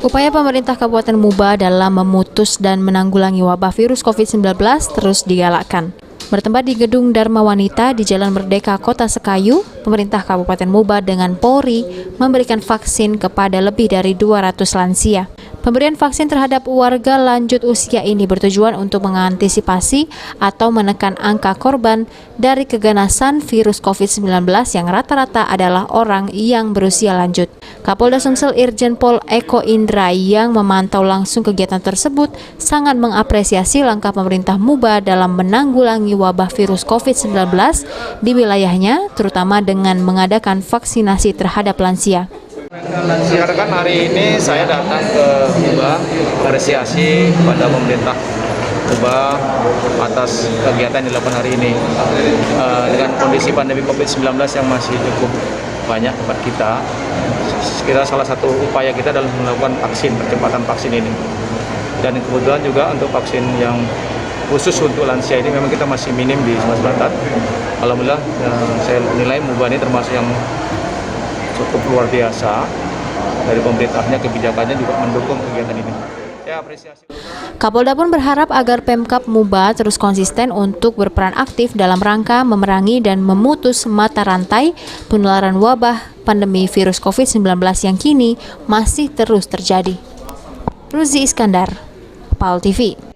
Upaya pemerintah Kabupaten Muba dalam memutus dan menanggulangi wabah virus COVID-19 terus digalakkan. Bertempat di Gedung Dharma Wanita di Jalan Merdeka, Kota Sekayu, pemerintah Kabupaten Muba dengan Polri memberikan vaksin kepada lebih dari 200 lansia. Pemberian vaksin terhadap warga lanjut usia ini bertujuan untuk mengantisipasi atau menekan angka korban dari keganasan virus COVID-19 yang rata-rata adalah orang yang berusia lanjut. Kapolda Sumsel Irjen Pol Eko Indra yang memantau langsung kegiatan tersebut sangat mengapresiasi langkah pemerintah Muba dalam menanggulangi wabah virus COVID-19 di wilayahnya, terutama dengan mengadakan vaksinasi terhadap lansia. Kan hari ini saya datang ke Muba apresiasi kepada pemerintah Muba atas kegiatan yang dilakukan hari ini. Dengan kondisi pandemi COVID-19 yang masih cukup banyak tempat kita salah satu upaya kita adalah melakukan vaksin, percepatan vaksin ini. Dan kebetulan juga untuk vaksin yang khusus untuk lansia ini memang kita masih minim di Sumatera Selatan. Alhamdulillah saya nilai Muba ini termasuk yang cukup luar biasa dari pemerintahnya, kebijakannya juga mendukung kegiatan ini. Ya, apresiasi. Kapolda pun berharap agar Pemkab Muba terus konsisten untuk berperan aktif dalam rangka memerangi dan memutus mata rantai penularan wabah pandemi virus COVID-19 yang kini masih terus terjadi. Ruzi Iskandar, PAL TV.